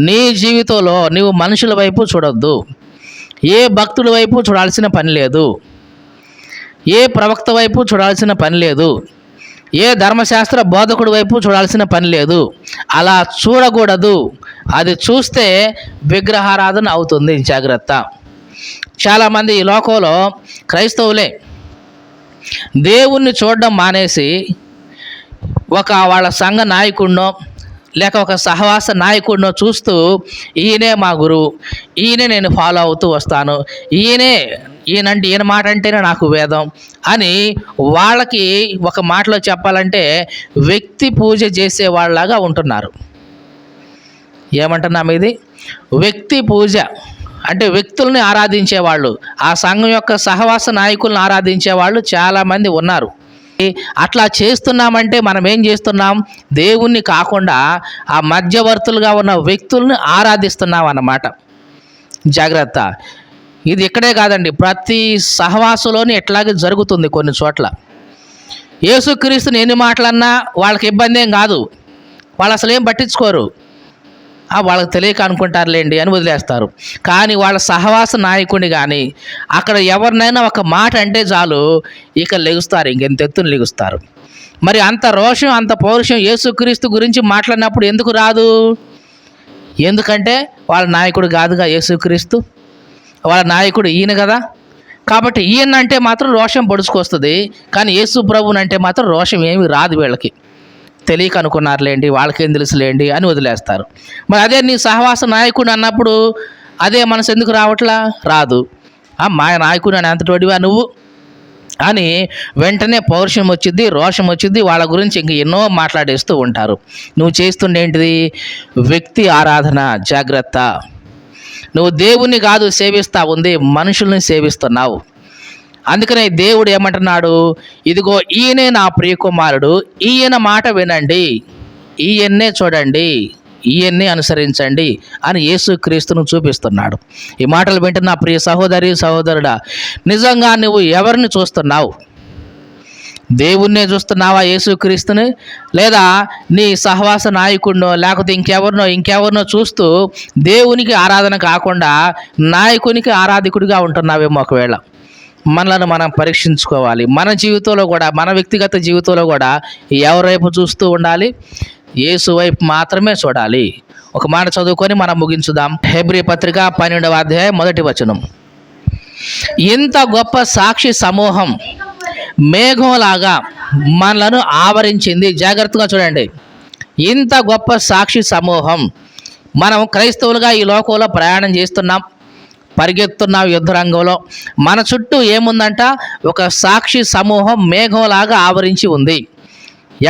నీ జీవితంలో నువ్వు మనుషుల వైపు చూడొద్దు. ఏ భక్తుడి వైపు చూడాల్సిన పని లేదు. ఏ ప్రవక్త వైపు చూడాల్సిన పని లేదు. ఏ ధర్మశాస్త్ర బోధకుడి వైపు చూడాల్సిన పని లేదు. అలా చూడకూడదు. అది చూస్తే విగ్రహారాధన అవుతుంది. జాగ్రత్త. చాలామంది ఈ లోకంలో క్రైస్తవులే దేవుణ్ణి చూడడం మానేసి వాళ్ళ సంఘ నాయకుడినో లేక ఒక సహవాస నాయకుడినో చూస్తూ ఈయనే మా గురువు, ఈయనే నేను ఫాలో అవుతూ వస్తాను, ఈయన మాట అంటేనే నాకు వేదం అని వాళ్ళకి ఒక మాటలో చెప్పాలంటే వ్యక్తి పూజ చేసే వాళ్ళలాగా ఉంటున్నారు. ఏమంటున్నాము ఇది? వ్యక్తి పూజ అంటే వ్యక్తుల్ని ఆరాధించేవాళ్ళు, ఆ సంఘం యొక్క సహవాస నాయకులను ఆరాధించేవాళ్ళు చాలామంది ఉన్నారు. అట్లా చేస్తున్నామంటే మనం ఏం చేస్తున్నాం? దేవుణ్ణి కాకుండా ఆ మధ్యవర్తులుగా ఉన్న వ్యక్తుల్ని ఆరాధిస్తున్నాం అన్నమాట. జాగ్రత్త. ఇది ఇక్కడే కాదండి, ప్రతి సహవాసంలోని ఎట్లాగే జరుగుతుంది. కొన్ని చోట్ల యేసుక్రీస్తుని ఎన్ని మాటలన్నా వాళ్ళకి ఇబ్బంది ఏం కాదు, వాళ్ళు అసలు ఏం పట్టించుకోరు. వాళ్ళకి తెలియక అనుకుంటారులేండి అని వదిలేస్తారు. కానీ వాళ్ళ సహవాస నాయకుడిని కానీ అక్కడ ఎవరినైనా ఒక మాట అంటే చాలు ఇక లెగుస్తారు, ఇంకెంత ఎత్తున లెగుస్తారు. మరి అంత రోషం, అంత పౌరుషం యేసుక్రీస్తు గురించి మాట్లాడినప్పుడు ఎందుకు రాదు? ఎందుకంటే వాళ్ళ నాయకుడు కాదుగా యేసుక్రీస్తు, వాళ్ళ నాయకుడు ఈయన కదా. కాబట్టి ఈయన అంటే మాత్రం రోషం పొడుచుకొస్తుంది, కానీ యేసు ప్రభువుని అంటే మాత్రం రోషం ఏమి రాదు. వీళ్ళకి తెలియక అనుకున్నారులేండి, వాళ్ళకేం తెలుసులేండి అని వదిలేస్తారు. మరి అదే నీ సహవాస నాయకుడు అన్నప్పుడు అదే మనసు ఎందుకు రాదు. మా నాయకుడు అని అంతటోడివా నువ్వు అని వెంటనే పౌరుషం వచ్చింది, రోషం వచ్చింది. వాళ్ళ గురించి ఇంక ఎన్నో మాట్లాడేస్తూ ఉంటారు. నువ్వు చేస్తుండేంటిది? వ్యక్తి ఆరాధన. జాగ్రత్త. నువ్వు దేవుణ్ణి కాదు సేవిస్తా ఉంది, మనుషుల్ని సేవిస్తున్నావు. అందుకనే దేవుడు ఏమంటున్నాడు? ఇదిగో ఈయనే నా ప్రియకుమారుడు, ఈయన మాట వినండి, ఈయన్నే చూడండి, ఈయన్నే అనుసరించండి అని యేసుక్రీస్తును చూపిస్తున్నాడు. ఈ మాటలు వింటున్న ప్రియ సహోదరి సహోదరుడా, నిజంగా నువ్వు ఎవరిని చూస్తున్నావు? దేవుణ్ణే చూస్తున్నావా, యేసుక్రీస్తుని? లేదా నీ సహవాస నాయకుడినో లేకపోతే ఇంకెవరినో చూస్తూ దేవునికి ఆరాధన కాకుండా నాయకునికి ఆరాధికుడిగా ఉంటున్నావేమో. ఒకవేళ మనలను మనం పరీక్షించుకోవాలి. మన జీవితంలో కూడా, మన వ్యక్తిగత జీవితంలో కూడా ఎవరి వైపు చూస్తూ ఉండాలి? యేసు వైపు మాత్రమే చూడాలి. ఒక మాట చదువుకొని మనం ముగించుదాం. హెబ్రీ పత్రిక 12వ అధ్యాయం 1వ వచనం. ఇంత గొప్ప సాక్షి సమూహం మేఘంలాగా మనలను ఆవరించింది. జాగ్రత్తగా చూడండి. ఇంత గొప్ప సాక్షి సమూహం. మనం క్రైస్తవులుగా ఈ లోకంలో ప్రయాణం చేస్తున్నాం, పరిగెత్తున్నాం యుద్ధ రంగంలో. మన చుట్టూ ఏముందంట? ఒక సాక్షి సమూహం మేఘంలాగా ఆవరించి ఉంది.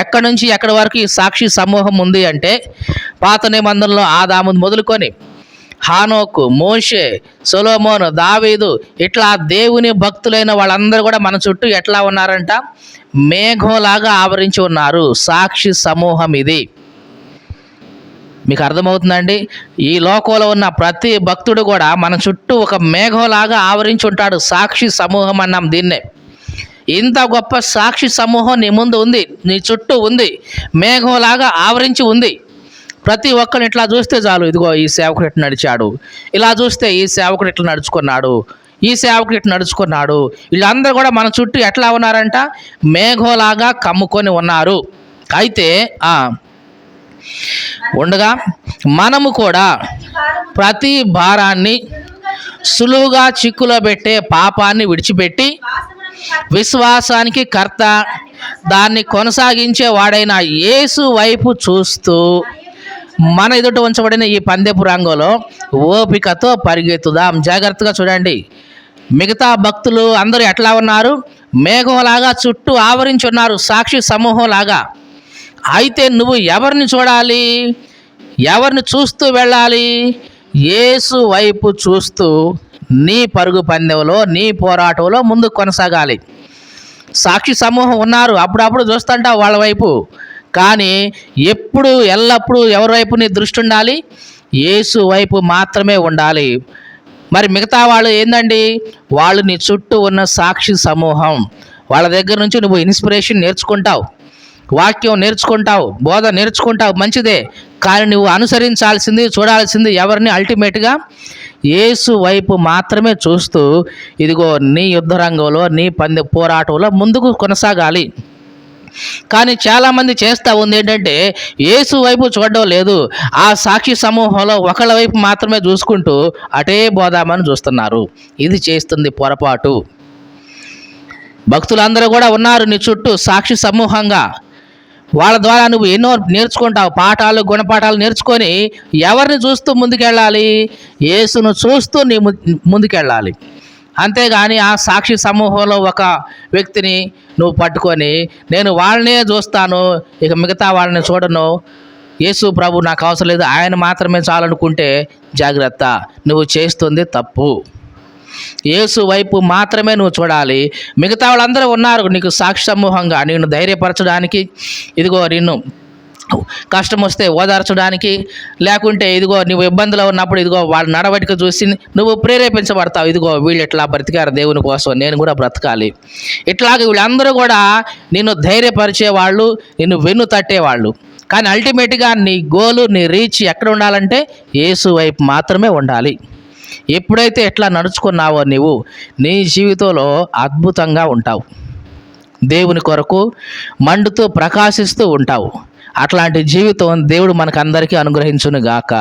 ఎక్కడి నుంచి ఎక్కడి వరకు ఈ సాక్షి సమూహం ఉంది అంటే, పాత నిబంధనలో ఆదాము మొదలుకొని హానోకు, మోషే, సొలొమోను, దావీదు, ఇట్లా దేవుని భక్తులైన వాళ్ళందరూ కూడా మన చుట్టూ ఎట్లా ఉన్నారంట? మేఘంలాగా ఆవరించి ఉన్నారు. సాక్షి సమూహం ఇది. మీకు అర్థమవుతుందండి? ఈ లోకంలో ఉన్న ప్రతి భక్తుడు కూడా మన చుట్టూ ఒక మేఘంలాగా ఆవరించి ఉంటాడు. సాక్షి సమూహం అన్నాం దీన్నే. ఇంత గొప్ప సాక్షి సమూహం నీ ముందు ఉంది, నీ చుట్టూ ఉంది, మేఘంలాగా ఆవరించి ఉంది. ప్రతి ఒక్కరిని ఇట్లా చూస్తే చాలు, ఇదిగో ఈ సేవకుడు ఇట్లా నడిచాడు, ఇలా చూస్తే ఈ సేవకుడు ఇట్లా నడుచుకున్నాడు, ఈ సేవకుడు ఇట్లా నడుచుకున్నాడు. వీళ్ళందరూ కూడా మన చుట్టూ ఎట్లా ఉన్నారంట? మేఘంలాగా కమ్ముకొని ఉన్నారు. అయితే ఉండగా మనము కూడా ప్రతి భారాన్ని, సులువుగా చిక్కులో పెట్టే పాపాన్ని విడిచిపెట్టి విశ్వాసానికి కర్త, దాన్ని కొనసాగించే వాడైన యేసు వైపు చూస్తూ మన ఎదుట ఉంచబడిన ఈ పందెపు రంగంలో ఓపికతో పరిగెత్తుదాం. జాగ్రత్తగా చూడండి. మిగతా భక్తులు అందరూ ఎట్లా ఉన్నారు? మేఘంలాగా చుట్టూ ఆవరించి ఉన్నారు, సాక్షి సమూహం లాగా. అయితే నువ్వు ఎవరిని చూడాలి? ఎవరిని చూస్తూ వెళ్ళాలి? యేసు వైపు చూస్తూ నీ పరుగు పందెంలో, నీ పోరాటంలో ముందుకు కొనసాగాలి. సాక్షి సమూహం ఉన్నారు, అప్పుడప్పుడు చూస్తుంటావు వాళ్ళ వైపు. కానీ ఎల్లప్పుడూ ఎవరి వైపు నీ దృష్టి ఉండాలి? యేసు వైపు మాత్రమే ఉండాలి. మరి మిగతా వాళ్ళు ఏందండి? వాళ్ళు నీ చుట్టూ ఉన్న సాక్షి సమూహం. వాళ్ళ దగ్గర నుంచి నువ్వు ఇన్స్పిరేషన్ నేర్చుకుంటావు. వాక్యం నేర్చుకుంటావు, బోధ నేర్చుకుంటావు, మంచిదే. కానీ నువ్వు అనుసరించాల్సింది, చూడాల్సింది ఎవరిని? అల్టిమేట్గా యేసు వైపు మాత్రమే చూస్తూ ఇదిగో నీ యుద్ధ రంగంలో, నీ పోరాటంలో ముందుకు కొనసాగాలి. కానీ చాలామంది చేస్తూ ఉంది ఏంటంటే యేసు వైపు చూడడం లేదు, ఆ సాక్షి సమూహంలో ఒకళ్ళ వైపు మాత్రమే చూసుకుంటూ అటే బోధామని చూస్తున్నారు. ఇది చేస్తుంది పొరపాటు. భక్తులందరూ కూడా ఉన్నారు నీ చుట్టూ సాక్షి సమూహంగా. వాళ్ళ ద్వారా నువ్వు ఎన్నో నేర్చుకుంటావు, పాఠాలు, గుణపాఠాలు నేర్చుకొని ఎవరిని చూస్తూ ముందుకెళ్ళాలి? యేసును చూస్తూ నీ ముందుకెళ్ళాలి. అంతేగాని ఆ సాక్షి సమూహంలో ఒక వ్యక్తిని నువ్వు పట్టుకొని నేను వాళ్ళనే చూస్తాను, ఇక మిగతా వాళ్ళని చూడను, యేసు ప్రభు నాకు అవసరం లేదు, ఆయన మాత్రమే చాలనుకుంటే జాగ్రత్త, నువ్వు చేస్తుంది తప్పు. యేసు వైపు మాత్రమే నువ్వు చూడాలి. మిగతా వాళ్ళందరూ ఉన్నారు నీకు సాక్షి సమూహంగా, నిన్ను ధైర్యపరచడానికి, ఇదిగో నిన్ను కష్టం వస్తే ఓదార్చడానికి, లేకుంటే ఇదిగో నువ్వు ఇబ్బందులు ఉన్నప్పుడు ఇదిగో వాళ్ళ నడవడిక చూసి నువ్వు ప్రేరేపించబడతావు. ఇదిగో వీళ్ళు ఇట్లా బ్రతికారు దేవుని కోసం, నేను కూడా బ్రతకాలి. ఇట్లాగే వీళ్ళందరూ కూడా నిన్ను ధైర్యపరిచేవాళ్ళు, నిన్ను వెన్ను తట్టేవాళ్ళు. కానీ అల్టిమేట్గా నీ గోలు, నీ రీచ్ ఎక్కడ ఉండాలంటే యేసు వైపు మాత్రమే ఉండాలి. ఎప్పుడైతే ఎట్లా నడుచుకున్నావో నీవు నీ జీవితంలో అద్భుతంగా ఉంటావు, దేవుని కొరకు మండుతూ ప్రకాశిస్తూ ఉంటావు. అట్లాంటి జీవితం దేవుడు మనకందరికీ అనుగ్రహించును గాక.